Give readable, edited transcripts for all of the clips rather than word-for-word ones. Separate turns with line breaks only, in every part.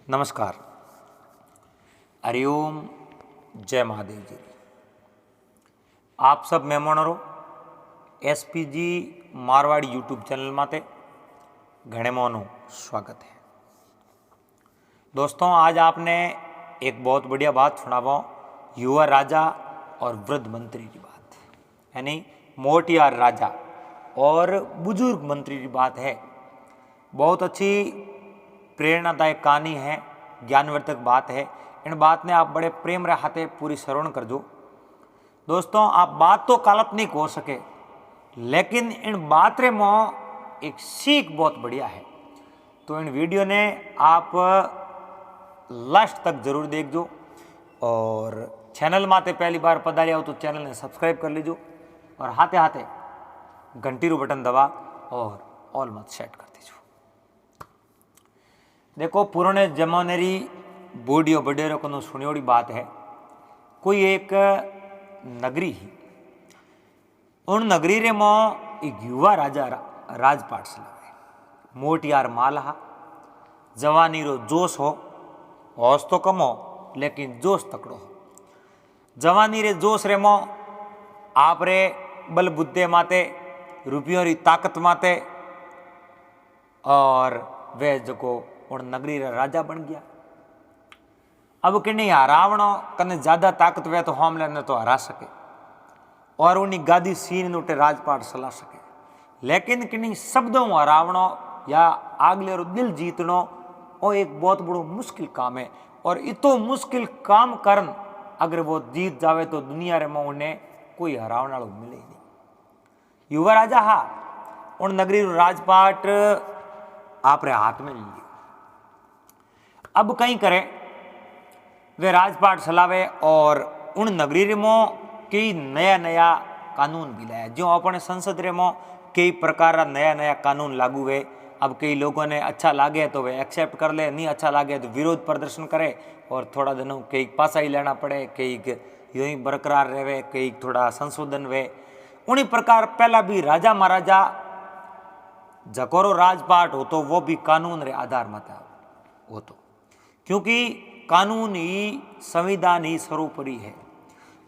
नमस्कार। हरिओम। जय महादेव जी। आप सब मेहमानों एसपीजी मारवाड़ी यूट्यूब चैनल माते घणे मोनो स्वागत है। दोस्तों, आज आपने एक बहुत बढ़िया बात सुनावा, युवा राजा और वृद्ध मंत्री की बात, यानी मोटियार राजा और बुजुर्ग मंत्री की बात है। बहुत अच्छी प्रेरणादायक कहानी है, ज्ञानवर्धक बात है। इन बात ने आप बड़े प्रेम रहते पूरी श्रवण कर जो। दोस्तों, आप बात तो काल्पनिक हो सके, लेकिन इन बात रे में एक सीख बहुत बढ़िया है। तो इन वीडियो ने आप लास्ट तक जरूर देख जो, और चैनल माते पहली बार पधारिया हो तो चैनल ने सब्सक्राइब कर लीजो, और हाथे हाथे घंटी रू बटन दबा और ऑल मत सेट कर दीजो। देखो, पुराने जमाने री बूढ़ियों बडेरों को सुनियोड़ी बात है। कोई एक नगरी ही, उन नगरी रे में एक युवा राजा राजपाट चलावे। मोटियार माल हा, जवानी रो जोश हो, होश तो कम हो लेकिन जोश तकड़ो हो। जवानी रे जोश रे मो आप रे बल बुद्धे माते, रुपयों री ताकत माते, और वे जो और नगरी रा राजा बन गया। अब कि नहीं हरावणो कने ज्यादा ताकत वे तो हमले ने तो हरा सके, और उन्हीं गादी सीन उठे राजपाट चला सके। लेकिन कि नहीं शब्दों हरावणो या आगले रो दिल जीतनो वो एक बहुत बड़ो मुश्किल काम है। और इतो मुश्किल काम करन अगर वो जीत जावे तो दुनिया रे में उन्हें कोई हरावण वालों मिले ही नहीं। युवा राजा हा उन नगरी रो राजपाट आप रे हाथ में लियो। अब कहीं करे वे राजपाट चलावे, और उन नगरी में कई नया नया कानून भी लाया। जो अपने संसद रे में कई प्रकार का नया नया कानून लागू हुए। अब कई लोगों ने अच्छा लागे तो वे एक्सेप्ट कर ले, नहीं अच्छा लागे तो विरोध प्रदर्शन करे, और थोड़ा दिनों कई पासा ही लेना पड़े, कई यूं ही बरकरार रहे, कई थोड़ा संशोधन वे। उन्हीं प्रकार पहला भी राजा महाराजा जकोरो राजपाट हो तो वो भी कानून रे आधार मत हो तो, क्योंकि कानून ही संविधान ही सर्वोपरि है।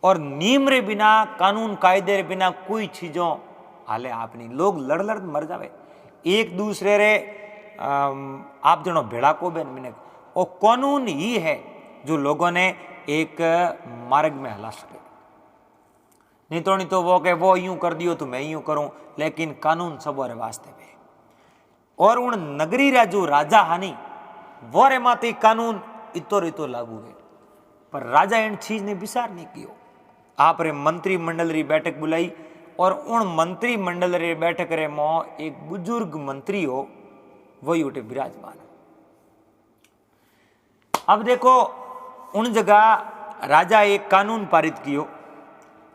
और नियम रे बिना, कानून कायदे रे बिना कोई चीजों हाले आप नहीं। लोग लड़ लड़ मर जावे एक दूसरे रे। आप जनो भेड़ा को बेन मिने, वो कानून ही है जो लोगों ने एक मार्ग में हला सके। नहीं तो वो के वो यूं कर दियो तो मैं यूं करूं, लेकिन कानून सबोरे वास्ते है। और उन नगरी रा जो राजा हानी वो रे माते कानून इतो रितो लागू है। पर राजा इन चीज ने विचार नहीं कियो। आप रे मंत्रिमंडल री बैठक बुलाई, और उन मंत्रिमंडल रे बैठक रे मो एक बुजुर्ग मंत्री हो वही उठे विराजमान। अब देखो, उन जगह राजा एक कानून पारित कियो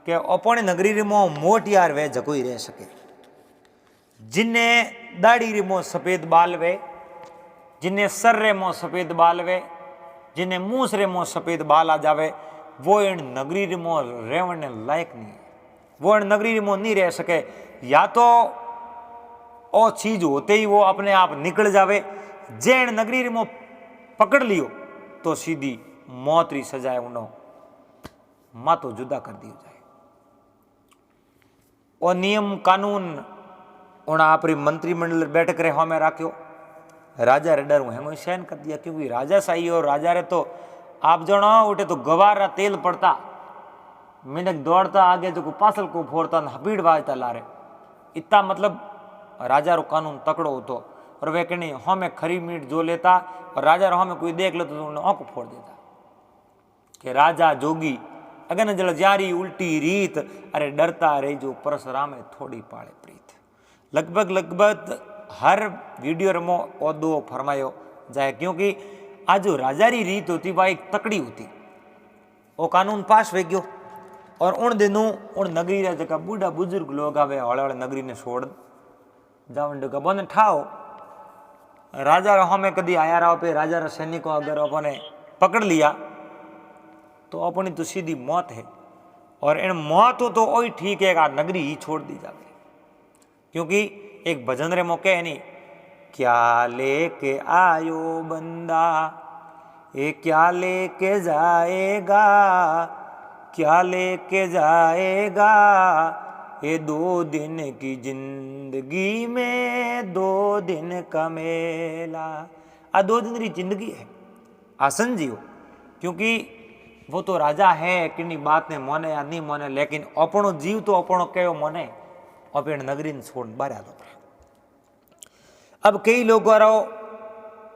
कि अपने नगरी रे मो मोटियार वे जकोई रह सके। जिन्हें दाढ़ी रे मो सफेद बाल वे, जिन्हें सर रे मो सफेद बाल वे, जिन्हें मुंह रे मो सफेद बाल आ जावे, वो इन नगरी रे मो रेवण लायक नहीं है। वो इन नगरी रे मो नहीं रह सके। या तो ओ चीज होते ही वो अपने आप निकल जावे। जे इन नगरी रे मो पकड़ लियो तो सीधी मौत री सजाए उनो मातो जुदा कर दियो जाए। और नियम कानून उन आपरी मंत्रिमंडल बैठक रे हमें राख्यो। राजा रे डर हेमो सहन कर दिया, क्योंकि राजा सही और राजा रे तो आप जनो उठे तो गवार तेल पड़ता, मिनक दौड़ता आगे जो पासल को फोड़ता, भीड़ बाजता लारे। इतना मतलब राजा रो कानून तकड़ो होतो। और वे कहनी हमें खरी मीट जो लेता, और राजा रो हमें कोई देख लेता तो उन्हें आंख फोड़ देता कि राजा जोगी अगन जल जारी उल्टी रीत, अरे डरता रही जो परशुराम थोड़ी पाड़े प्रीत। लगभग हर वीडियो रमो ओदो फरमायो जाए, क्योंकि आज जो राजा री रीत होती वह एक तकड़ी होती। वो कानून पास हो गयो, और उन दिनों उन नगरी रा जगह बूढ़ा बुजुर्ग लोग आवे हौले हौले नगरी ने छोड़ जावन का बने ठाओ। राजा रो हमें कदी आया रहो पे राजा रा सैनिकों अगर अपने पकड़ लिया तो अपनी तो सीधी मौत है। और इन मौत हो तो वही ठीक है, नगरी ही छोड़ दी जावे। क्योंकि एक भजन रे मौके है नहीं, क्या लेके आयो बंदा ये क्या लेके जाएगा, क्या लेके जाएगा, ये 2 दिन की जिंदगी में 2 दिन का मेला। आ 2 दिन की जिंदगी है, आसन जियो, क्योंकि वो तो राजा है कि बात ने मोने या नहीं मोने, लेकिन अपनो जीव तो अपनो कहो मोने, अपन नगरी ने छोड़ बाहर दो। अब कई लोग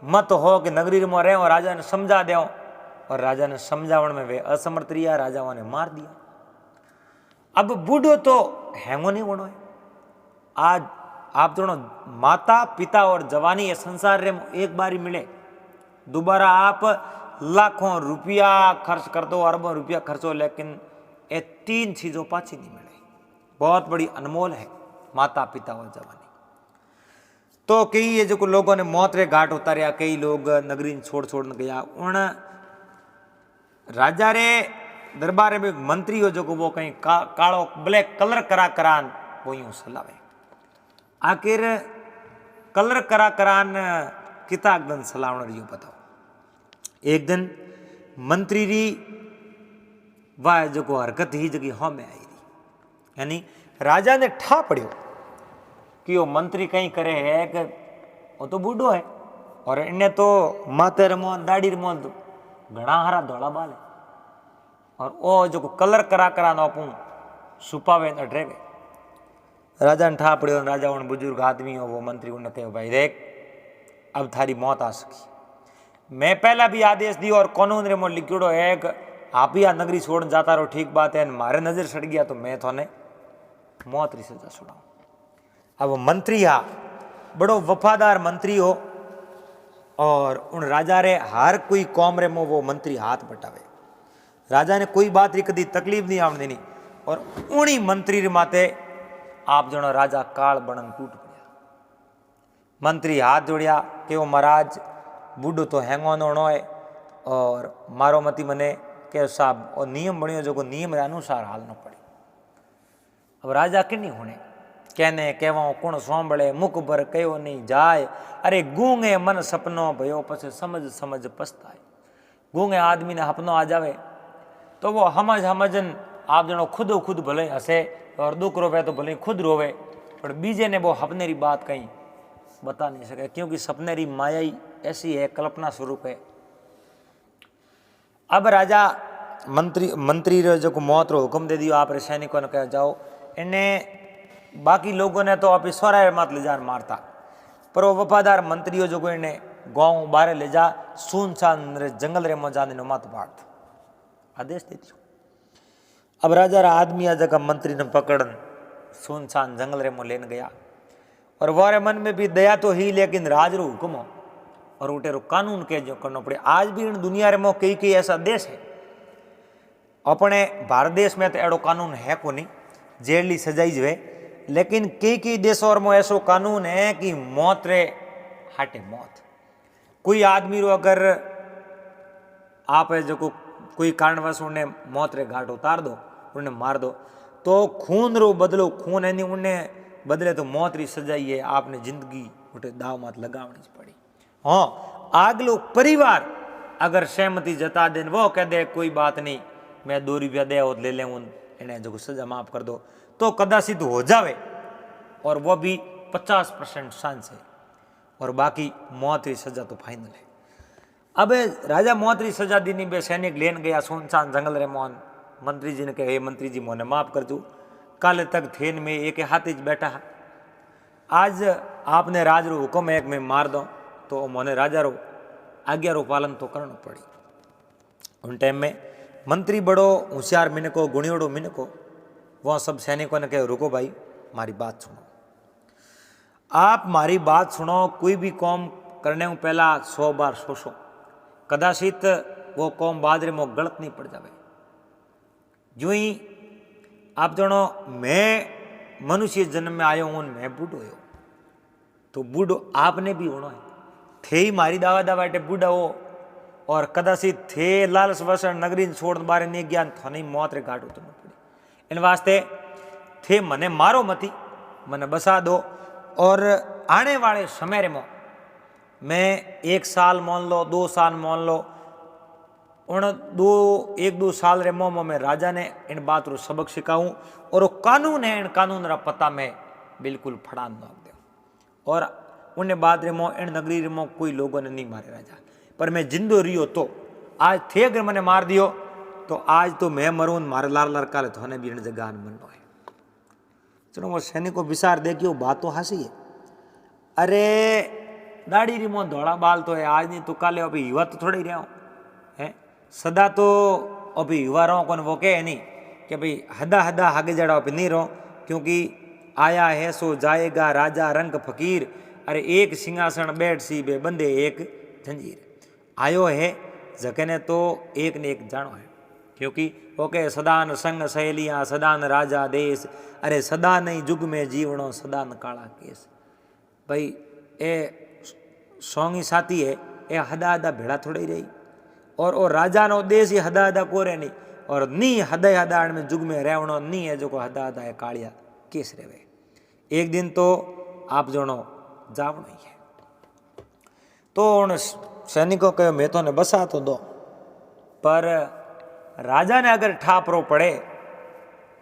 मत हो कि नगरी में रहे और राजा ने समझा दे, और राजा ने समझावन में वे असमर्थ रिया, राजाओं ने मार दिया। अब बूढ़ो तो हैंगो नहीं बनो है। आज आप दोनों माता पिता और जवानी ये संसार रे एक बार ही मिले, दोबारा आप लाखों रुपया खर्च कर दो, अरबों रुपया खर्चो, लेकिन ये 3 चीजों पाछी नहीं मिले। बहुत बड़ी अनमोल है माता पिता और जवानी। तो कई ये जो लोगों ने मौत रे घाट उतारिया, कई लोग नगरी छोड़ छोड़ गया। उन राजा रे दरबार में मंत्री हो जो वो कहीं कालो ब्लैक कलर करा करान वो यूं सलावे। आखिर कलर करा करान किता दिन सलावण रियो बताओ। एक दिन मंत्री री वह जो हरकत ही जगह हाँ में आई रही, यानी राजा ने ठा पड़ियो कि वो मंत्री कहीं करे है कि वो तो बूढ़ो है, और इन्हें तो माथे रमो दाढ़ी रमो घना हरा धोला बाल है, और वो जो कलर करा करा नो अपू सुपावे न ड्रेवे। राजा ने ठा पड़ियो। राजा उन बुजुर्ग आदमी हो वो मंत्री उन्हें कहो, भाई देख अब थारी मौत आ सकी। मैं पहला भी आदेश दियो और कानून रे मो लिखियोड़ो है कि आप ही आ नगरी छोड़ जाता रहो, ठीक बात है, मारे नजर सड़ गया तो मैं थोने मौत री सजा सुनाऊं। अब वो मंत्री हा बड़ो वफादार मंत्री हो, और उन राजा रे हर कोई कौम रे मो वो मंत्री हाथ बटावे। राजा ने कोई बात री कदी तकलीफ नहीं आवन देनी, और उन्हीं मंत्री रे माथे आप जनो राजा काल बनन टूट पड़ा। मंत्री हाथ जोड़िया कि वो महाराज बूढ़ो तो हैंगो नो है, और मारो मती मने के साहब और नियम बनियो जो नियम रे अनुसार हाल न पड़े। अब राजा कि नहीं होने कहने कहवा कुण सोंबड़े मुख पर कहो नहीं जाए, अरे गूंगे मन सपनो भयो पछे समझ समझ पछताए। गूंगे आदमी ने सपनो आ जावे तो वो हमजन आप जनो खुद भले हंसे, और दुख रोवे तो भले खुद रोवे, पर बीजे ने वो सपने री बात कहीं बता नहीं सके, क्योंकि सपने री माया ही ऐसी है, कल्पना स्वरूप है। अब राजा मंत्री रे जो मौत रो हुक्म दे दियो, आप रे सैनिकों ने कह जाओ। इन्हें बाकी लोगों ने तो आप स्वरा मात ले जा मारता, पर वो वफादार मंत्रियों जो इन्हें गाँव बारे ले जा सुनसान रे जंगल रे मजा ने मात बाढ़ आदेश दे दियो। अब राजा रा आदमी आ जगह मंत्री ने पकड़न सुनसान जंगल रे मो लेन गया, और वारे मन में भी दया तो ही, लेकिन राज रो हुक्म हो और उठे रो कानून के जो करना पड़े। आज भी इन दुनिया रे मो कई ऐसा देश है, अपने भारत देश में तो एड़ो कानून है को नहीं, जेल ली सजाई जवे, लेकिन कई देशों और मो ऐसो कानून है कि मौत रे हाटे मौत। कोई आदमी रो अगर आप जो कोई कारणवश उन्हें मौत रे घाट उतार दो, उन्हें मार दो, तो खून रो बदलो खून है नहीं उन्हें बदले तो मौत री सजाई है, आपने जिंदगी उठे दाव मत लगावनी पड़ी। हाँ आगलो परिवार अगर सहमति जता दे, वो कह दे कोई बात नहीं मैं 2 रुपया दे और ले ले उन इन्हें जो सजा माफ कर दो, तो कदाचित हो जावे, और वो भी 50% चांस है, और बाकी मौत री सजा तो फाइनल है। अब राजा मौत री सजा दीनी बे सैनिक लेन गया सुनसान जंगल रे मोहन। मंत्री जी ने कहे हे मंत्री जी मोने माफ कर दो, कल तक थेन में एक हाथी बैठा है, आज आपने राज रो हुक्म एक में मार दो, तो मोने राजा रो आज्ञा रो पालन तो करना पड़ी। उन टाइम में मंत्री बड़ो होशियार मिनको गुणियोड़ो मिनको, वह सब सैनिकों ने कहे रुको भाई मारी बात सुनो, आप मारी बात सुनो। कोई भी कौम करने में पहला 100 बार सोचो, कदाचित वो कौम बाद रे मो गलत नहीं पड़ जावे। जो ही आप जानो मैं मनुष्य जन्म में आयो हूँ, मैं बूढ़ो हो, तो बूढ़ो आपने भी होना है, थे ही मारी दावा दावाटे बूढ़ा हो, और कदाचित थे लालच वश नगरी छोड़ बारे नहीं ज्ञान थो नहीं मौत रे घाट उतरना पड़े। इन वास्ते थे मने मारो मती, मने बसा दो, और आने वाले समय रे मैं 1 साल मान लो 2 साल मान लो, उन एक दो साल रे मोह में राजा ने इन बात रो सबक सिखाऊं और वो कानून है इन कानून रा पता में बिल्कुल फड़ान न दे। और उन्हें बाद रे मोह इन नगरी रे मोह कोई लोगों ने नहीं मारे राजा, पर मैं जिंदो रियो तो आज थे अगर मैंने मार दियो तो आज तो मैं मरूं मारे लार लार काले थोने भी इन जगह मनो है। चलो वो सैनिक को विचार देखियो बात तो हंसी है। अरे दाढ़ी री मोह धोड़ा बाल तो है आज नहीं तो काले अभी युवा तो थोड़ा ही रहा है सदा तो अभी युवा रहो कौन वो कहे नहीं कि भाई हदा हदा आगे जड़ा पे नहीं रहो क्योंकि आया है सो जाएगा राजा रंग फकीर। अरे एक सिंहासन बैठ सी बे बंदे एक जंजीर आयो है जकने तो एक ने एक जानो है क्योंकि ओके सदान संग सहेलियां सदान राजा देश। अरे सदा नहीं जुग में जीवणो सदान काला केस। भाई ए सोंगी साथी है ए हदा हदा भेड़ा थोड़ी ही रही और राजा नो देश ही हदा हदा कोरे नहीं और नी हदय हदाड़ में जुग में रहवणो नी है जो को हदा हदा है कालिया केस रेवे। एक दिन तो आप जोनो जावणो ही है। तो उन सैनिकों कहो मैं तो ने बसा तो दो, पर राजा ने अगर ठापरो पड़े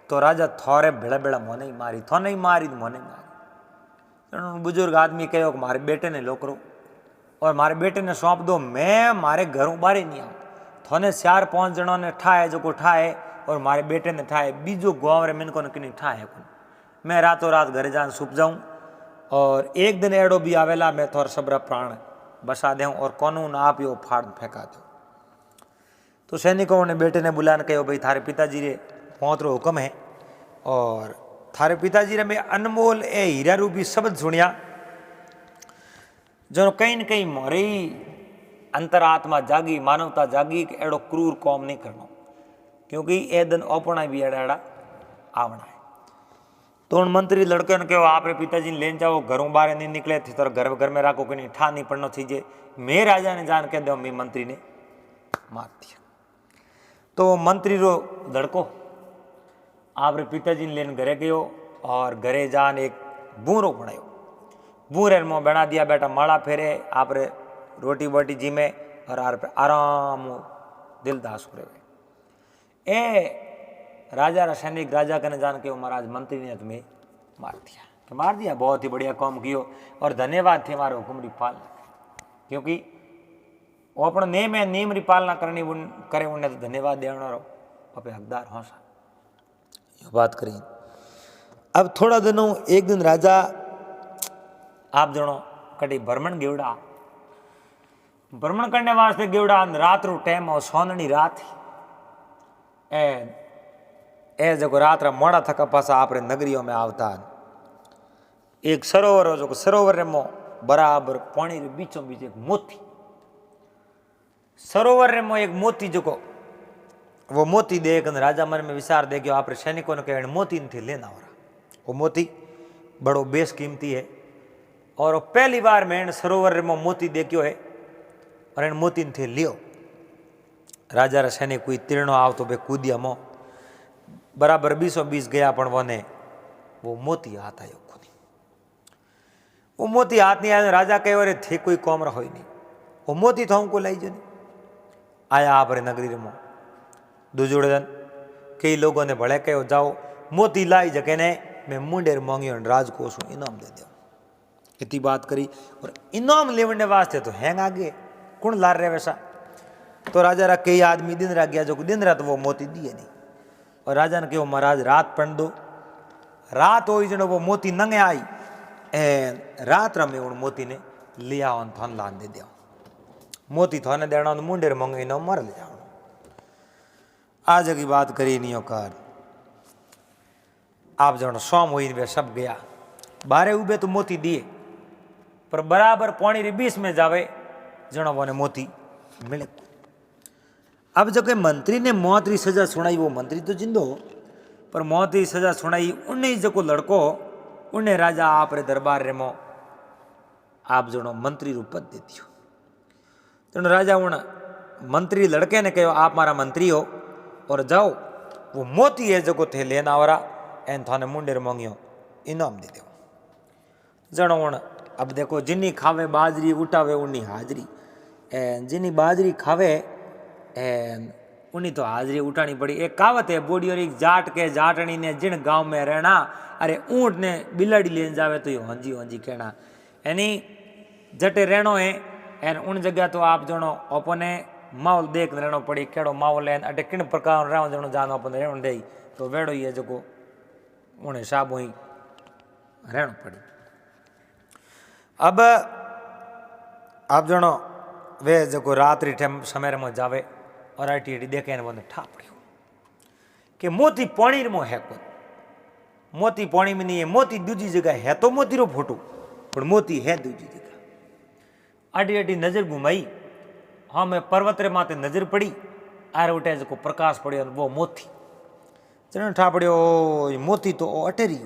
तो राजा थोरे भेड़ा भेड़ा मोने ही मारी थोने ही मारी मोने मारी। बुजुर्ग आदमी कहो कि मारे बेटे ने लोकरो और मारे बेटे ने सौंप दो, मैं मारे घरों बारे नहीं आऊँ। थोने 4-5 जनों ने ठाए जो को ठाए और मारे बेटे ने ठाए बीजो गाँव रे मिनको ने किनी ठाए कौन। मैं रातों रात घरे जान सुप जाऊँ और एक दिन एड़ो भी आवेला मैं थोड़ा सबरा प्राण बसा दूँ और कानून आप यो फाड़ फेंका दो। तो सैनिकों ने बेटे ने बुलाने कहो भाई थारे पिताजी रे मौत रो हुक्म है और थारे पिताजी रे मैं अनमोल ए हीरा रूपी शब्द सुनिया जो कहीं न कहीं मोरे ही अंतरात्मा जागी मानवता जागी कि एड़ो क्रूर कौम नहीं करना क्योंकि ए दिन ओपना भी एड़ा एड़ा आवना है। तो उन मंत्री लड़के ने कहो आप रे पिताजी ने लेन जाओ घरों बाहर नहीं निकले थे तो घर में राखो कि नहीं ठा नहीं पड़ना थीजे। मैं राजा ने जान के दो मैं मंत्री ने मार दिया। तो मंत्री रो लड़को आप रे पिताजी ने लेन घरे गयो और घरे जान एक बूरो बनायो बूरे मुँह बना दिया बेटा माड़ा फेरे आप रे रोटी बोटी जी में और आर पे आराम दिल दास हो रहे ए राजा रा सैनिक राजा कने जान के महाराज मंत्री ने तुम्हें मार दिया तो मार दिया बहुत ही बढ़िया काम कियो और धन्यवाद थे हमारे हुक्म री पालना क्योंकि वो अपने नेम है नियम री पालना करनी करे उन्हें तो धन्यवाद देना रहो अपने हकदार हौसा ये बात करी। अब थोड़ा दिनों एक दिन राजा आप जनो कटी भ्रमण गेवड़ा भ्रमण करने वास्ते गेवड़ा रात रो टाइम और सोननी रात ए जो रात रा मोड़ा थका पासा आप नगरियों में आवता एक सरोवर हो जो सरोवर रे मो बराबर पानी रे बीचों बीच एक मोती सरोवर रे मो एक मोती जो को वो मोती देख राजा मन में विचार दे गयो आप सैनिकों ने कहे मोती थे लेना हो रहा वो मोती बड़ो बेशकीमती है और पहली बार मैं सरोवर में मोती देखियो है और इन मोती थे लियो। राजा रा सैनिक कोई तीर्णो आव तो बे कूदिया मो बराबर 20 गया पण वने वो मोती हाथ आयो कोनी वो मोती हाथ नहीं आया। राजा कहे अरे थे कोई कौम रहो ही नहीं वो मोती तो हमको लाई जो आया आप रे नगरी रे मो दुजुड़ दिन कई लोगों ने भले कहो जाओ मोती लाई जके ने मैं मुंडेर मांगियो राजकोष इनाम दे दो इतनी बात करी और इनाम लेवने वास्ते तो हैंग आगे कौन लार रहे वैसा। तो राजा रा कई आदमी दिन रह गया जो दिन रात वो मोती दिए नहीं और राजा ने कहो महाराज रात पढ़ दो रात हो जनो वो मोती नंगे आई रात रा में उन मोती ने लिया थन लान दे दिया मोती थाने देना मुंडेर मंगे न मर ले जाओ। आज की बात करी नहीं कार आप जनो सोम हुई वे सब गया बारे उबे तो मोती दिए पर बराबर पानी रे 20 में जावे जनो वो ने मोती मिले। अब जो के मंत्री ने मौत री सजा सुनाई वो मंत्री तो जिंदो पर मौत री सजा सुनाई उन्हें जो को लड़को उन्हें राजा आप रे दरबार रे मो आप जनो मंत्री रूपत दे दियो। तो राजा उन मंत्री लड़के ने कहो आप मारा मंत्री हो और जाओ वो मोती है जो को थे लेना वाला एन थाने मुंडेर मांगियो इनाम दे दो जनो उन। अब देखो जिन्नी खावे बाजरी उठावे उन्नी हाजरी जिन्नी बाजरी खावे एन उन्हीं तो हाजिरी उठानी पड़ी। एक कहावत है बोड़ी और एक जाट के जाटनी ने जिन गांव में रहना, अरे ऊँट ने बिलाड़ी लेन जावे तो ये हंजी हंजी कहना, यानी जटे रहनो है एन उन जगह तो आप जनो अपने माहौल देख रहना पड़ी, केड़ो माहौल है अटे किन प्रकार रहो जनो जानो अपन रहनो दे, तो वेड़ो ये जो उन्हें हिसाब ही रहना पड़ी। अब आप जनो वे जो रात्रि टाइम समय में जावे और आटी देखे बंद ठा पड़ो कि मोती पानी में है को, मोती पानी में नहीं है, मोती दूजी जगह है तो मोती रो फोटो पर मोती है दूजी जगह। आटी आटी नजर घुमाई, हाँ मैं पर्वत रे माते नजर पड़ी, आर उठे जो प्रकाश पड़ो वो मोती चरण ठा पड़ो, मोती तो अटे रही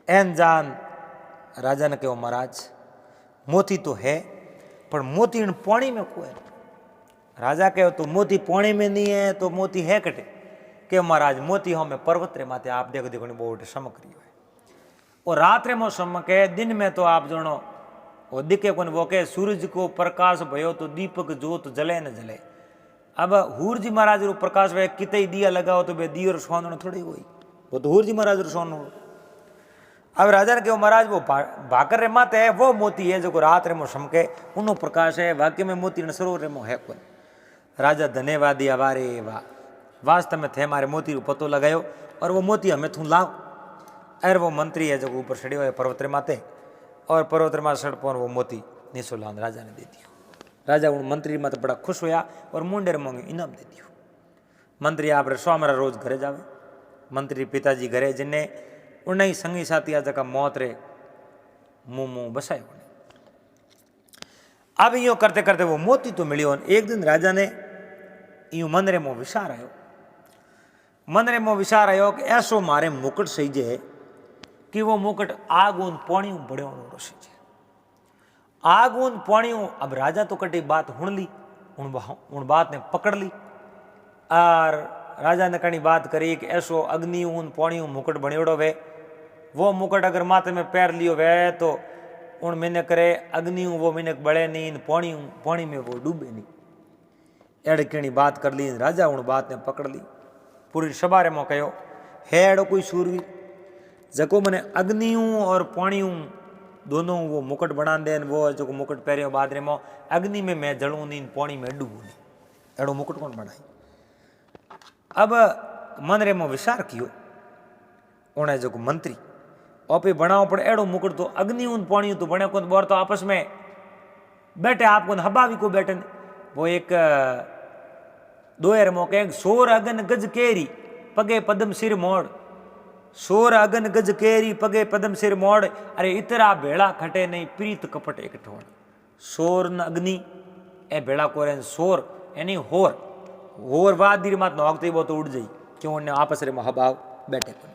एन जान राजा ने कहो महाराज मोती तो है पर मोती इन पानी में को है। राजा कहो तो मोती पानी में नहीं है तो मोती है कटे, के महाराज मोती हमें पर्वत रे माते आप देखो देखो बहुत चमक रही है, और रात रे मौसम के दिन में तो आप जनो वो दिखे कौन, वो के सूरज को प्रकाश भयो तो दीपक जोत जले न जले। अब हूर जी महाराज रो प्रकाश वे किते दिया लगाओ तो बे दियो सोनो थोड़ी हुई, वो तो हूर जी महाराज रो सोनो। अब राजा ने कहो महाराज वो भाकर रे माते है वो मोती है जो रात रे मौसम के उनो प्रकाश है, वाक्य में मोती न सरोवर रे मो है कौन। राजा धन्यवाद दिया, वारे वाह वास्तव में थे हमारे मोती रो पतो लगायो और वो मोती हमें थू लाओ। अरे वो मंत्री है जो ऊपर चढ़ियो है पर्वत रे माते, और पर्वत रे माते सड़पों वो मोती नीसो लान राजा ने दे दियो। राजा उन मंत्री मत बड़ा खुश होया और मुंडे मोंगे इनाम दे दियो। मंत्री आप रे सोमरा रोज घरे जावे, मंत्री पिताजी घरे जिन्हें उन्हें संगी साथी आज का मौत रे मुंह मुंह बसाए। अब यो करते करते वो मोती तो मिलियो। एक दिन राजा ने यूं मन रे मो विचार आयो, मन रे मो विचार आयो कि ऐसो मारे मुकुट सही जे कि वो मुकुट आग उन पानी बड़े रोसी जे आग उन पानी। अब राजा तो कटी बात हुण ली, उन बात ने पकड़ ली और राजा ने कहीं बात करी कि ऐसो अग्नि उन पानी मुकुट बनियोड़ो वे, वो मुकुट अगर माथे में पैर लियो वे तो उन मिनक करे अग्नि वो मिनक बड़े नहीं, पानी में वो डूबे नहीं। एड़ कणी बात कर ली, राजा उन बात ने पकड़ ली। पूरी सभा रे मो कहो है एड़ो कोई सूरवीर जको मने अग्नि और पानी दोनों वो मुकुट बना दे, वो जो मुकुट पहरियो बाद रे मो अग्नि में मैं जलूं नहीं पानी में डूबू नहीं, एड़ो मुकुट कौन बनाई। अब मन रे मो विचार कियो उन्हें जो मंत्री ओपे बनाओ पड़े एड़ो मुकुट तो अग्नि उन पानी तो बने कौन, बोर तो आपस में बैठे आप कौन हबा भी को बैठे। वो एक दोयर मौके सोर अगन गज केरी पगे पदम सिर मोड़, सोर अगन गज केरी पगे पदम सिर मोड़, अरे इतरा भेड़ा खटे नहीं प्रीत कपट एक ठोड़। सोर न अग्नि ए भेड़ा कोरे सोर यानी होर, होर वाद दीर मात नौकते वो तो उड़ जाई क्यों उन्हें आपस रे महाभाव बैठे को।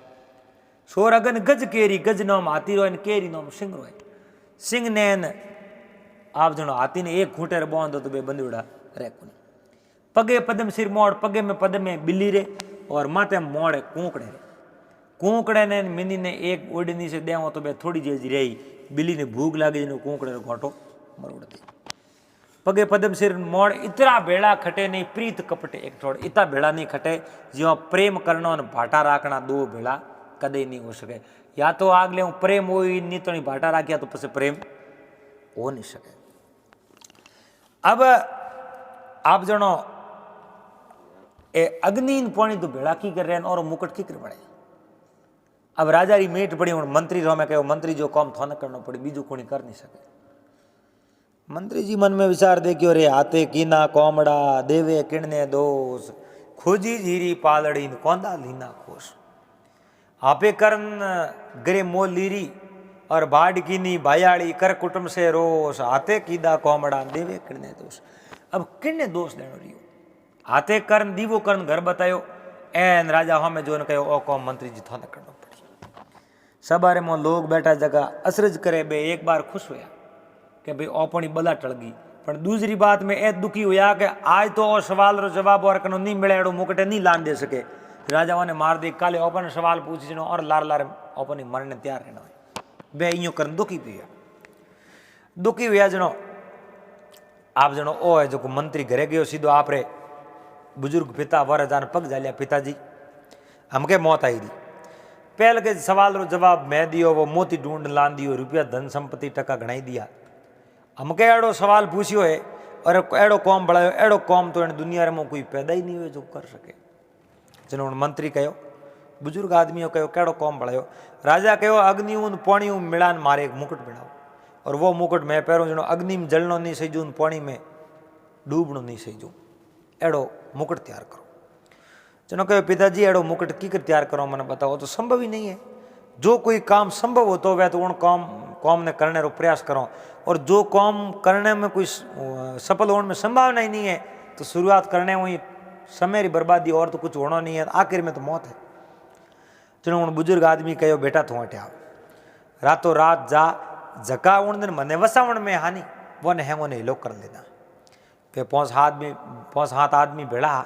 सोर अगन गज केरी, गज नाम हाथी रो केरी नाम सिंह रो, सिंह ने आप जनो हाथी ने एक खूंटे रे बांध दो तो बे बंदूड़ा रे को। पगे पदम सिर मोड़, पगे में पद में बिल्ली रे और माथे मोड़े कुंकड़े रे। कुंकड़े ने मिनी ने एक ओडनी से देवो तो बे थोड़ी जेजी रही, बिल्ली ने भूख लागी जिनो कुंकड़े रो घोटो मरोड़ दे। पगे पदम सिर मोड़ इतना भेड़ा खटे नहीं प्रीत कपटे एक ठोड़, इतना भेड़ा नहीं खटे जो प्रेम करना और भाटा राखना दो भेड़ा कदे नहीं हो सके। या तो आग ले प्रेम हो नहीं तो नहीं भाटा राखिया तो पसे प्रेम हो नहीं सके। अब आप जनो ए अग्नि पानी तो भेड़ा की कर रहे हैं और मुकुट की कर पड़े। अब राजा री मेट पड़ी हूँ मंत्री रो मैं कहो मंत्री जो काम थाने करना पड़ी बीजू कोई कर नहीं सके। मंत्री जी मन में विचार देखियो रे हाथे कीना कोमड़ा देवे किणने दोष, खोजी जीरी पालड़ी कौंदा लीना खोश। आपे करन गरे मोल लीरी और बाढ़ कीनी भायाड़ी कर कुटुंब से रोष, हाथे कीदा कोमड़ा देवे किणने दोष। अब किणने दोष देनो रियो, हाथे करन दीवो करन घर बतायो एन राजा हमें जो कहो ओ कौम मंत्री जी थाने करना पड़ी। सबारे में लोग बैठा जगह असरज करे बे एक बार खुश होया कि भाई अपनी बला टल गई, पर दूसरी बात में ए दुखी होया कि आज तो और सवाल रो जवाब और कनो नहीं मिले एड़ो मुकटे नहीं लान दे सके। राजाओं ने मार दे काले ओपन सवाल पूछी जनो और लार लार ओपन मरने तैयार रहना बे यूं कर दुखी हुआ जनो। आप जनो ओ है जो मंत्री घरे गयो सीधो आप रे बुजुर्ग पिता वर जान पग जालिया, पिताजी हमके मौत आई दी। पहल के सवाल रो जवाब मैं दियो, वो मोती ढूंढ लान दियो, रुपया धन संपत्ति टका घणाई दिया। हमके एड़ो सवाल पूछियो है और एड़ो कौम बढ़ायो, एड़ो कौम तो इन दुनिया में कोई पैदा ही नहीं हुए जो कर सके। जनो मंत्री कहो, बुजुर्ग आदमियों कहो केड़ो कौम बढ़ायो। राजा कहो अग्नि उन पानी मिलान मारे एक मुकुट बनाओ, और वो मुकुट मैं पहरो जनो अग्नि में जलनो नहीं सही जू, पानी में डूबनो नहीं सही जू, एड़ो मुकुट तैयार करो। जनो कहो पिताजी एड़ो मुकुट की कर तैयार करो, मैंने बताओ। तो संभव ही नहीं है। जो कोई काम संभव हो तो वह तो उन कौम ने करने रो प्रयास करो, और जो कौम करने में कोई सफल होने में संभावना ही नहीं है तो शुरुआत करने वही समय री बर्बादी, और तो कुछ होना नहीं है, आखिर में तो मौत है। चलो उन बुजुर्ग आदमी कहो बेटा तू हटे आओ, रातों रात जा जका उन दिन मने वसावण में हानि वो ने हैंगो ने हिलो कर लेना। के 5 आदमी भेड़ा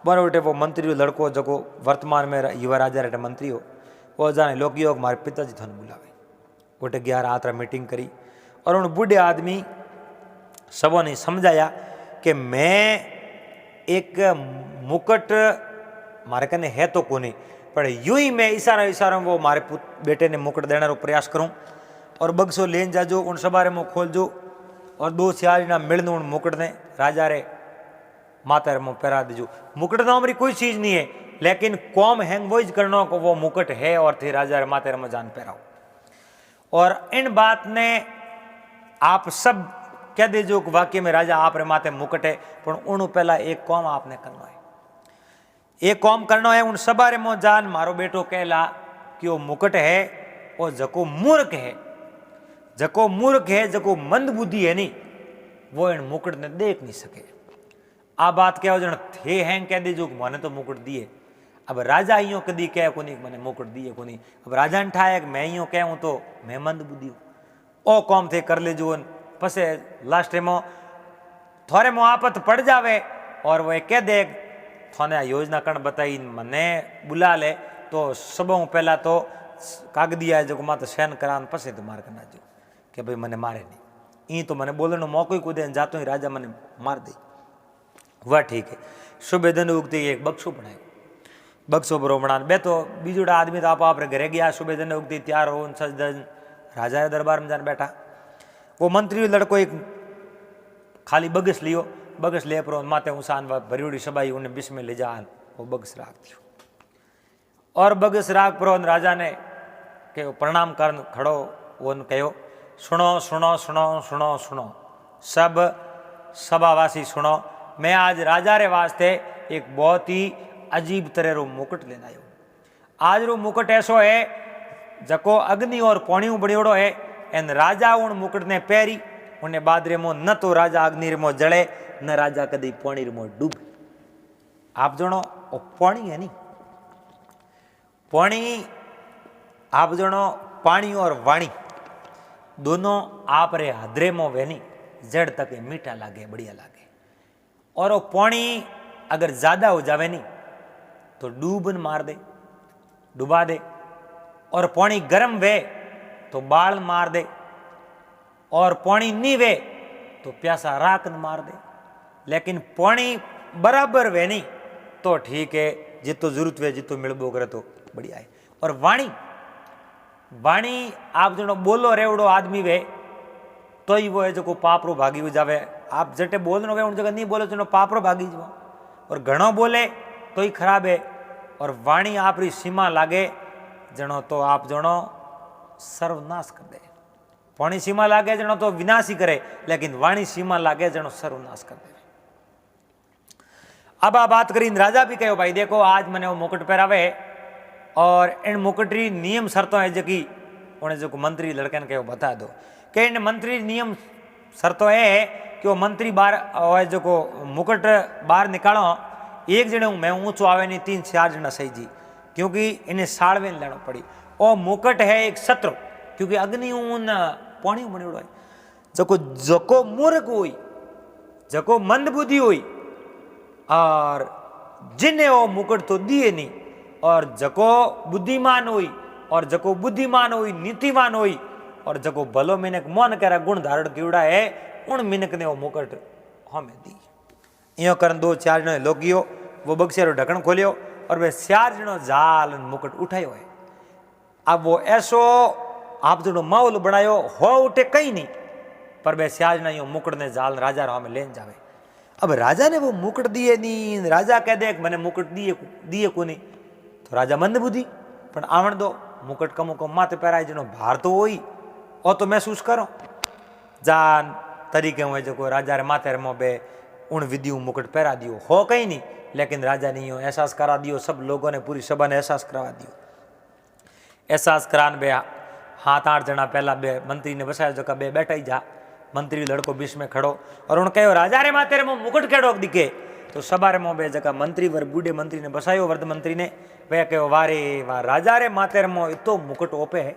बर उठे वो मंत्री लड़को जको वर्तमान में युवा राजा रेटे मंत्री हो, वो जाने लोग योग मारे पिताजी थाने बुलावे। उठे 11 रात मीटिंग करी और उन बूढ़े आदमी सबों ने समझाया कि मैं एक मुकुट मारे कने है तो कोनी, पर यूं ही मैं इशारा वो मारे बेटे ने मुकुट देने रो प्रयास करूं, और बक्सो लेन जाजो उन सबारे में खोल जो, और 2 सियारी ना मिलने उन मुकुट ने राजा रे माता रे मुँह पहरा दीजो। मुकुट तो हमारी कोई चीज नहीं है, लेकिन कौम हैंग वो करना को वो मुकुट है, और थे राजा रे माता रे में जान पहराओ। और इन बात ने आप सब कह दीजो कि वाक्य में राजा आप रे माते मुकुट है, पर उन पहला एक कौम आपने करना है, एक कौम करना है। उन सबारे मो जान मारो बेटो कहला कि वो मुकुट है, वो जको मूर्ख है, जको मंद बुद्धि है नहीं, वो इन मुकुट ने देख नहीं सके। आ बात क्या हो जन थे हैं कह दीजो कि मैंने तो मुकुट दिए। अब राजा यूं कदी कह कोनी मैंने मुकुट दिए कोनी, अब राजा ने ठाया कि मैं यूं कहूँ तो मैं मंद बुद्धि हूँ, ओ कौम थे कर ले जो पसे लास्ट में थोड़े मो आपत पड़ जावे, और वो कह दे थाने योजना कण बताई मने बुला ले, तो सबों पहला तो कागदिया जो मात सहन करान पसे तो मार करना जो कि भाई मैंने मारे नहीं, तो मैंने बोलने मौको ही को दे जातो ही राजा मैंने मार दी। वह ठीक है। सुबह दिन उगते एक बक्सो बनाए, बक्सो बरो बना बे तो बीजोड़ा आदमी तो आप घरे गया, सुबह दिन उगती तैयार हो सज दिन राजा के दरबार में जान बैठा। वो मंत्री लड़को एक खाली बगस लियो, बगस ले पर माते उसान भरीड़ी सबाई उन्हें बिस में ले जा, वो बगस राख दियो, और बगस राख पर राजा ने के प्रणाम कर खड़ो, वो कहो सुनो सुनो सुनो सुनो सुनो सब सभावासी सुनो, मैं आज राजा रे वास्ते एक बहुत ही अजीब तरह रो मुकुट लेना आयो। आज रो मुकुट ऐसो है जको अग्नि और पानी बड़ियोड़ो है, एन राजा उन मुकुट ने पहरी, उन्हें बाद रे मो न तो राजा अग्नि रे मो जड़े, न राजा कदी पानी रे मो डूबे। आप जनो ओ पानी है नी, पानी आप जनो पानी और वाणी दोनों आप रे हदरे मो वेनी जड़ तक मीठा लागे बढ़िया लागे, और वो पानी अगर ज्यादा हो जावे नी तो डूबन मार दे डुबा दे, और पानी गर्म वे तो बाल मार दे, और पानी नी वे तो प्यासा राख मार दे। लेकिन पानी बराबर वे नहीं तो ठीक है, जितो जरूरत वे जितो मिलबो करे तो बढ़िया है। और वाणी वाणी आप जनो बोलो रेवड़ो आदमी वे तो ही वो है जो को पापरो भागी हो जावे। आप जटे बोलनो वे उन जगह नहीं बोलो जनो पापरो भागी जाओ, और घणो बोले तो ही खराब है। और वाणी आप री सीमा लागे जनो तो आप जनो सर्वनाश कर दे, पानी सीमा लागे जनो तो विनाश ही करे, लेकिन वाणी सीमा लागे जनो सर्वनाश कर दे। अब आप बात करी राजा भी कहो भाई देखो आज मैंने वो मुकुट पहरावे, और इन मुकुट री नियम शर्तों है जकी उन्हें जो मंत्री लड़के ने कहो बता दो कि इन मंत्री नियम शर्तों है कि वो मंत्री बाहर जो को मुकुट बाहर निकालो, एक जने मैं ऊंचो आवे नहीं 3-4 जना सही जी, क्योंकि इन्हें साड़वे लेना पड़ी। और मुकुट है एक शत्रु, क्योंकि अग्नि ऊन पानी बनेड़ो है। जको मूर्ख हुई, जको मंद बुद्धि हुई, और जिन्हें वो मुकुट तो दिए नहीं, और जको बुद्धिमान हुई, और जको बुद्धिमान हुई नीतिमान हुई, और जको भलो मिनक मन करा गुण धारण किड़ा है, उन मिनक ने वो मुकुट हमें दी। यो करन 2-4 जने लोगियो वो बक्सियारो ढक्कन खोलियो और वे 4 जणो जाल मुकुट उठायो है। अब वो ऐसो आप जो माहौल बनायो हो उठे कहीं नहीं, पर वे 4 जना मुकुट ने जाल राजा रो में लेन जावे। अब राजा ने वो मुकुट दिए नहीं, राजा कह दे मैंने मुकुट दिए को नहीं, तो राजा मंद बुद्धि पण आवण दो मुकुट कमो कम माथे पहराए जनो भार तो होई ओ तो महसूस करो जान तरीके हुए जो राजा रे माथे रे मोबे उन विधियों मुकुट पहरा दियो हो कहीं नहीं, लेकिन राजा ने यो एहसास करा दियो, सब लोगों ने पूरी सभा ने एहसास करवा दियो। एहसास करान बे 7-8 जना पहला बे मंत्री ने बसाया जो बे बैठा ही जा, मंत्री लड़को बीच में खड़ो और उन कहो राजा रे माथे रे मो मुकुट केड़ो दिखे, तो सभा रे मोबे जगह मंत्री वर बूढ़े मंत्री ने बसायो, वर्ध मंत्री ने वे कहो वारे वाह राजा रे माथे रे मो इतो मुकुट ओपे है,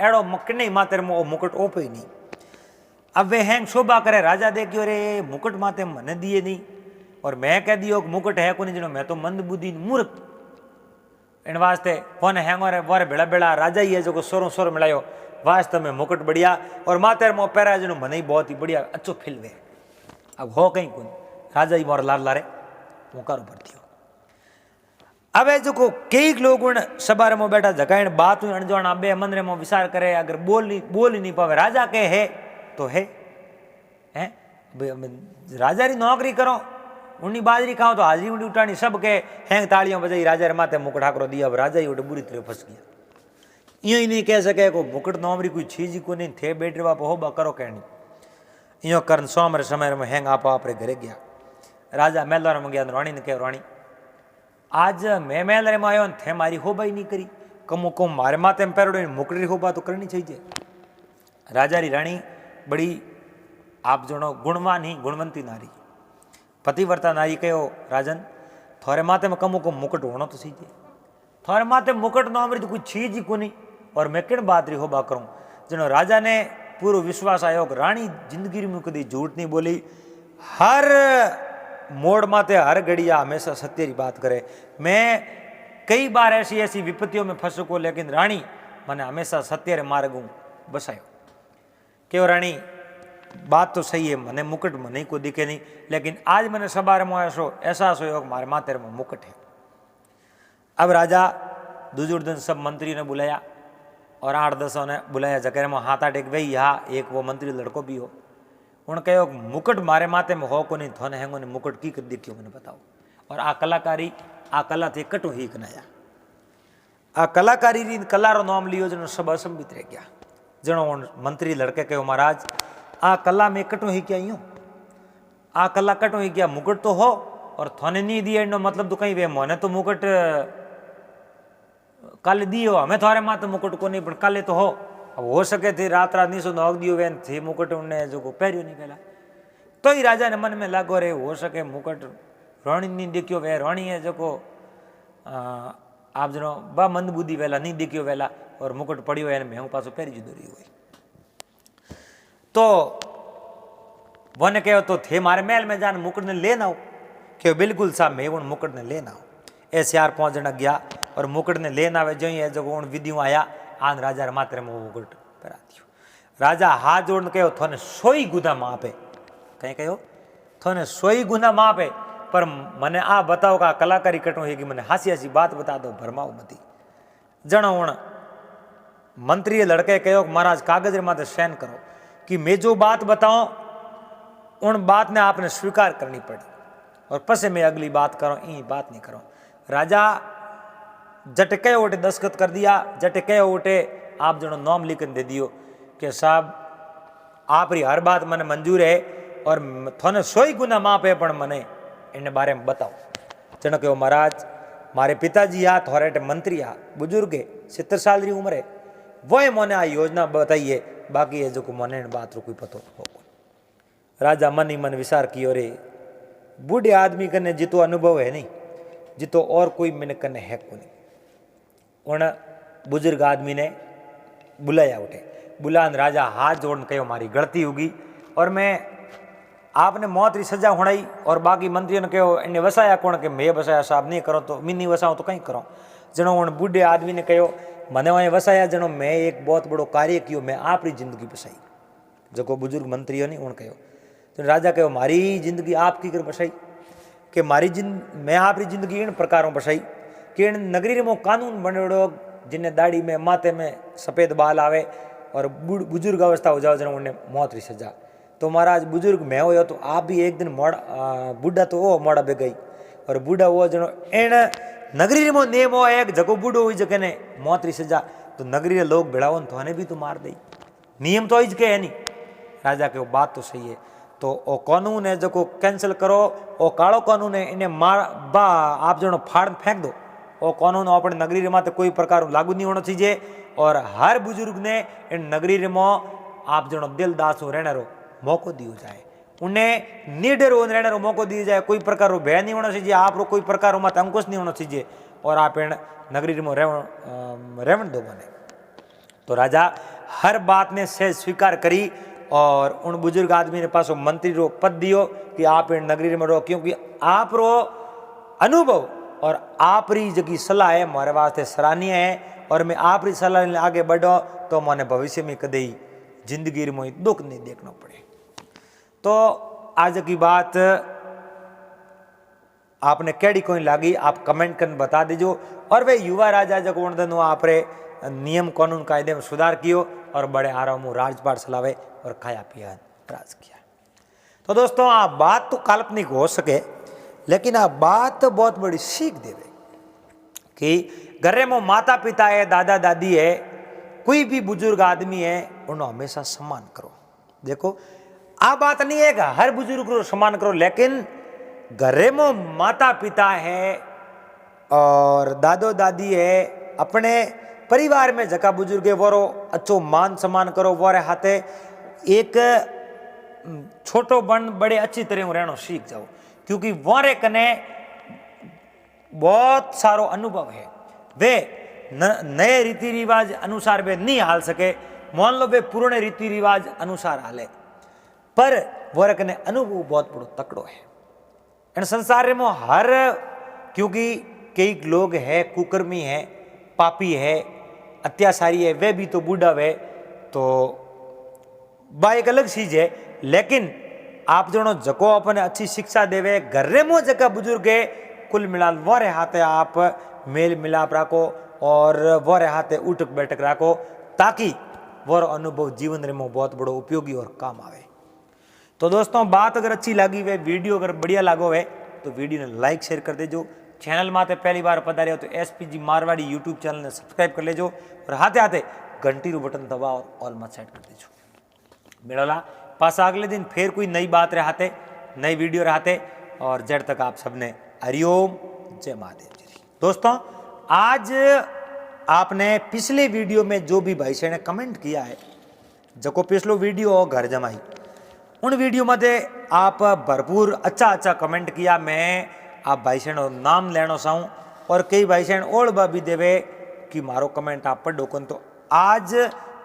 एड़ो मकने माथे रे मो मुकुट ओपे ही नहीं। अब वे हैंग शोभा करे, राजा देखियो रे मुकुट माथे मने दिए नहीं और मैं कह दियो मुकुट है को नहीं जनो मैं तो मंद बुद्धि मूर्ख, इन वास्ते फोन हैंगो रे वारे बेड़ा बेड़ा राजा ही है जो सोरो सोरो मिलायो वास्तव में मुकुट बढ़िया और माथे मो पैरा जनो मने ही बहुत ही बढ़िया अच्छो फिल वे। अब हो कहीं कौन राजा ही मोर लार लारे मुकारो भरती हो। अब जो कई लोग सभा रे मो बैठा जगाइन बात अणजाण आबे मन रे मो विचार करे, अगर बोल ही नहीं पावे राजा के है तो है हैं राजा री नौकरी करो उन्नी बाजरी खाओ तो हाजरी उंडी उठानी सब के हैंग तालियों बजाई राजा रे माथे मुकुट हाकरो दिया। अब राजा ही उठे बुरी तरह फंस गया। यो ही नहीं कह सके को मुकुट नौमरी कोई चीज को नहीं थे बैठ बाप हो बा करो कहनी यो करन सोम रे समय में हैंग आप आपरे घरे गया। राजा मेलवार में गया, रानी ने कह रानी आज मैं मेल रे में आयो थे मारी होबा ही नहीं करी, कमो कम मारे माथे में पैरोड़े मुकुट री होबा तो करनी चाहिए। राजा री रानी बड़ी आप जणो गुणवान ही गुणवंती नारी पतिव्रता नारी कहो राजन थोड़े माथे में कमो कम मुकुट होना तो सीजे, थोड़े माथे मुकुट न अमृत कोई चीज ही को नहीं और मैं किन बात री होबा करूं। जनो राजा ने पूरा विश्वास आयो कि रानी जिंदगी में कभी झूठ नहीं बोली, हर मोड़ माथे हर घड़िया हमेशा सत्य की बात करे। मैं कई बार ऐसी ऐसी विपत्तियों में फंस को, लेकिन रानी मैंने हमेशा सत्य रे मार्ग बसायो। क्यों रानी बात तो सही है, मैंने मुकुट मने को दिखे नहीं, लेकिन आज मैंने सभा रे ऐसो एहसास हो मारे माथे में मुकुट है। अब राजा दुर्योधन सब मंत्री ने बुलाया और 8-10 ने बुलाया, जगह में हाथ आटे भाई यहाँ एक वो मंत्री लड़को भी हो, उन कहो मुकुट मारे माथे में हो को नहीं थोने हैंगो ने मुकुट की कर दिखियो मैंने बताओ। और आ कलाकारी आ कला थे कटो ही कनाया आ कलाकारी री कलारो नाम लियो जनो सब असंबित रह गया। जनो मंत्री लड़के कहो महाराज आ कला में कटो ही क्या यूं आ कला कटो ही क्या, मुकुट तो हो और थोने नहीं दिए इनो मतलब तो कहीं वे मोने तो मुकुट कल दियो हमें थोड़े माथे मुकुट को नहीं पर कल तो हो। अब हो सके थे रात रात नहीं सो नौक दियो वे थे मुकुट उन्हें जो को पहरियो नहीं पहला, तो ही राजा ने मन में लागो रे हो सके मुकुट रानी नहीं देखियो वे रानी है जो को आप जनो बा मंद बुद्धि वेला नहीं देखियो वेला और मुकुट पड़ियो है मैं पासो पहरी जुदोरी हुई। तो वन कहो तो थे मारे महल में जान मुकुट ने लेना हो, क्यों बिल्कुल सा मैं उन मुकुट ने लेना हो। ऐसे 4-5 जना गया और मुकुट ने लेना आवे जो है जो उन विधियों आया आन राजा मात्र में मुकुट पहरा दियो। राजा हाथ जोड़ कहो थोने 100 गुना मापे, कहीं कहो थोने 100 गुना मापे, पर मने आ बताओ का कलाकारी कटो है कि मैंने हासी हासी बात बता दो भरमाओ मती। जनो उन मंत्री लड़के कहो महाराज कागज रे माथे साइन करो कि मैं जो बात बताऊं उन बात ने आपने स्वीकार करनी पड़ी और पसे मैं अगली बात करो ई बात नहीं करो। राजा जटके उठे दस्तखत कर दिया, जटके उठे आप जनो नाम लिखन दे दियो कि साहब आप री हर बात मैंने मंजूर है और थोने 100 गुना माप है, पर मने इन बारे में बताओ। जनो कहो महाराज मारे पिताजी आ थोड़े मंत्री आ बुजुर्ग है 70 साल की उम्र है, वो मोने आ योजना बताइए, बाकी है जो को मोने बात रो कोई पतो हो। राजा मन ही मन विचार कियो रे बूढ़े आदमी कने जितो अनुभव है नहीं, जितो और कोई मैंने कने है को नहीं। उन बुजुर्ग आदमी ने बुलाया उठे, बुलान राजा हाथ जोड़ कहो मारी गलती होगी और मैं आपने मौत री सजा होनाई, और बाकी मंत्रियों ने कहो इन्हें वसाया कौन के मैं वसाया साहब नहीं करो तो मैं नहीं वसाऊँ तो कहीं करो। जनो उन बूढ़े आदमी ने कहो मने वहीं वसाया जनो मैं एक बहुत बड़ो कार्य कियो, मैं आप री जिंदगी बसाई। जो को बुजुर्ग मंत्रियों ने उन कहो तो राजा कहो मारी जिंदगी आपकी कर बसाई, कि मैं आपरी जिंदगी इन प्रकारों बसाई कि इन नगरी में कानून बनेड़ो जिन्हें दाढ़ी में माथे में सफ़ेद बाल आवे और बुजुर्ग अवस्था हो जाओ जन उन्हें मौत री सजा। तो महाराज बुजुर्ग मैं हो तो आप भी एक दिन बूढ़ा तो वो मोड़ा बे गई और बूढ़ा वो जनो इन नगरी में नेम हो एक जगो बूढ़ो हुई जगह ने मौत री सजा। तो नगरी के लोग भिड़ाओ तो हने भी तो मार दई, नियम तो इज के है नहीं। राजा के वो बात तो सही है, तो वो कानून है जो कैंसिल करो, वो कालो कानून है इन्हें मार बा आप जो फाड़ फेंक दो। वो कानून अपने नगरी रे माते कोई प्रकार लागू नहीं होना चाहिए और हर बुजुर्ग ने इन नगरी रे में आप जो दिल दास रहने रो मौको दियो जाए, उन्हें निडर रहने रो मौको दिया जाए। कोई प्रकार रो भय नहीं होना चाहिए, आप रो कोई प्रकार मत अंकुश नहीं होना चाहिए और आप इन नगरी में रेवण दो बने। तो राजा हर बात ने सहज स्वीकार करी और उन बुजुर्ग आदमी ने पासो मंत्री रो पद दियो कि आप इन नगरी में रहो, क्योंकि आप रो अनुभव और आप री जगी सलाह है हमारे वास्ते सराहनीय है और मैं आप री सलाह आगे बढ़ो तो मैंने भविष्य में कदे जिंदगी में दुख नहीं देखना पड़े। तो आज की बात आपने कैडी कोई लागी आप कमेंट कर बता दीजो। और वे युवा राजा जब उन आप नियम कानून कायदे में सुधार कियो और बड़े आराम राजपाट चलावे और खाया पिया राज किया। तो दोस्तों आ बात तो काल्पनिक हो सके लेकिन आ बात तो बहुत बड़ी सीख देवे कि घरे में माता पिता है, दादा दादी है, कोई भी बुजुर्ग आदमी है, उन्हें हमेशा सम्मान करो। देखो आ बात नहीं है कि हर बुजुर्ग को सम्मान करो, लेकिन घरे में माता पिता है और दादो दादी है, अपने परिवार में जका बुजुर्ग है वो अच्छो मान सम्मान करो। वो हाथे एक छोटो बन बड़े अच्छी तरह रहना सीख जाओ, क्योंकि वारे कने बहुत सारो अनुभव है। वे नए रीति रिवाज अनुसार वे नहीं हाल सके, मान लो वे पुराने रीति रिवाज अनुसार हाले, पर वारे कने अनुभव बहुत बड़ो तकड़ो है। इन संसार में हर, क्योंकि कई लोग है कुकर्मी है, पापी है, अत्याचारी है, वे भी तो बूढ़ा है, तो बा एक अलग चीज है। लेकिन आप जो जको अपने अच्छी शिक्षा देवे, घरे में जगह बुजुर्ग है, कुल मिला वोरे हाथे आप मेल मिलाप रखो और वोरे हाथे उठक बैठक रखो, ताकि वो अनुभव जीवन में बहुत बड़ो उपयोगी और काम आवे। तो दोस्तों बात अगर अच्छी लगी वे, वीडियो अगर बढ़िया लागो है तो वीडियो ने लाइक शेयर कर देजो। चैनल माते पहली बार पधारे हो तो SPG मारवाड़ी यूट्यूब चैनल ने सब्सक्राइब कर लेजो और हाथे हाथे घंटी रू बटन दबाओ और ऑल मत सेट कर देजो। मेरा पास अगले दिन फिर कोई नई बात रहते, नई वीडियो रहते, और जड़ तक आप सबने हरिओम जय महादेव जी। दोस्तों आज आपने पिछले वीडियो में जो भी भाई से ने कमेंट किया है, जो पिछलो वीडियो घर जमाई, उन वीडियो में आप भरपूर अच्छा अच्छा कमेंट किया। मैं आप भाई से नाम लेना चाहूँ और कई भाई से और भी देवे कि मारो कमेंट आप पढ़ो कौन। तो आज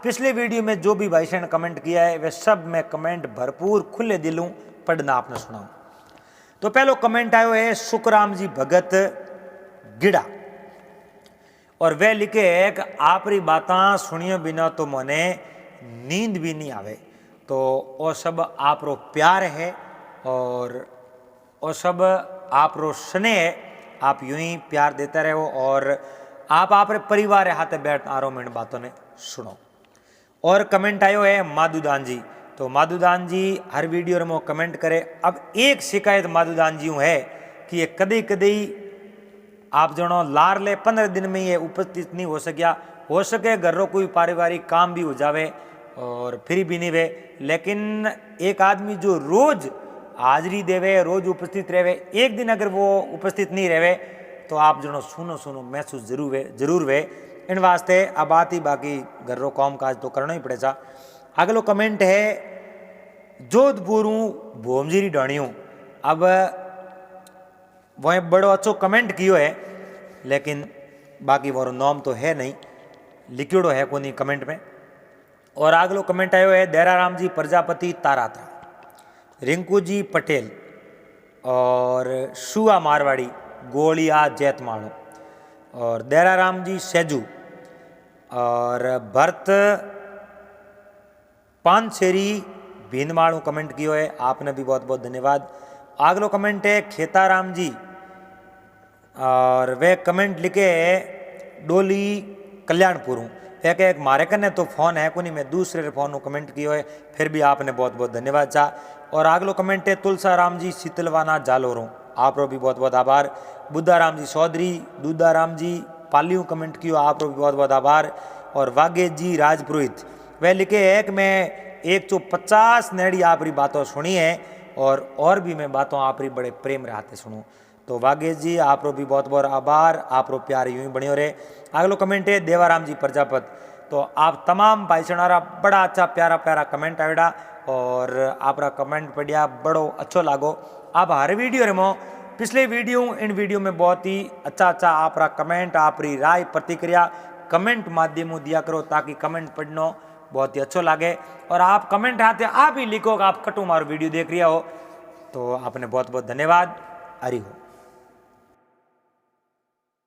पिछले वीडियो में जो भी भाई से ने कमेंट किया है वे सब मैं कमेंट भरपूर खुले दिलूँ पढ़ना आपने सुनाऊँ। तो पहलो कमेंट आयो है सुखराम जी भगत गिड़ा, और वे लिखे है कि आपरी बातें सुनियो बिना तो मने नींद भी नहीं आवे। तो वो सब आप रो प्यार है और वो सब आप रो स्नेह है, आप यूं ही प्यार देते रहो और आप परिवार हाथे बैठ आरो में बातों ने सुनो। और कमेंट आयो है माधुदान जी, तो माधुदान जी हर वीडियो में कमेंट करे। अब एक शिकायत माधुदान जी है कि ये कदी कदी आप जनो लार ले 15 दिन में ये उपस्थित नहीं हो सकिया, हो सके घर रो कोई पारिवारिक काम भी हो जावे और फिर भी नहीं वे, लेकिन एक आदमी जो रोज हाजिरी देवे, रोज उपस्थित रहे, एक दिन अगर वो उपस्थित नहीं रहे तो आप जनो सुनो महसूस जरूर वे। इन वास्ते अब आती बाकी घर रो काम काज तो करना ही पड़ेगा। अगलो कमेंट है जोधपुर भोमजीरी डाणियों। अब वह बड़ो अच्छो कमेंट कियो है, लेकिन बाकी वो नाम तो है नहीं, लिखियोड़ो है कोनी कमेंट में। और अगलो कमेंट आयो है देराराम जी प्रजापति तारात्रा, रिंकू जी पटेल और शुआ मारवाड़ी गोलिया जैतमाणो और देराराम जी सेजू और भरत पानसेरी भींदमाणु कमेंट कियो है, आपने भी बहुत बहुत धन्यवाद। अगलो कमेंट है खेताराम जी, और वे कमेंट लिखे डोली कल्याणपुर हूँ। वे कहे मारे कने तो फ़ोन है को नहीं, मैं दूसरे फ़ोन को कमेंट किया है, फिर भी आपने बहुत बहुत धन्यवाद चाह। और अगलो कमेंट है तुलसाराम जी शीतलवाना जालोरों, आप भी बहुत बहुत आभार। बुद्धाराम जी चौधरी, दूधाराम जी पालियों कमेंट कियो, आप भी बहुत बहुत आभार। और वागेश जी राजपुरोहित वह लिखे है कि मैं 150 नेड़ी आपरी बातों सुनी है और भी मैं बातों आपरी बड़े प्रेम रहते सुनूँ। तो वागेश जी आप भी बहुत बहुत आभार, आप प्यार यूं ही बने रहे। अगलो कमेंट है देवाराम जी प्रजापत, तो आप तमाम भाई सुनारा बड़ा अच्छा प्यारा प्यारा कमेंट आवेड़ा और आपरा कमेंट पढ़िया बड़ो अच्छो लागो। आप हर वीडियो रे मो पिछले वीडियो इन वीडियो में बहुत ही अच्छा अच्छा आपरा कमेंट आपरी राय प्रतिक्रिया कमेंट माध्यम दिया करो, ताकि कमेंट पढ़ना बहुत ही अच्छो लगे। और आप कमेंट आते आप ही लिखो कि आप कटू मारो वीडियो देख रहा हो, तो आपने बहुत बहुत धन्यवाद। हरि हो।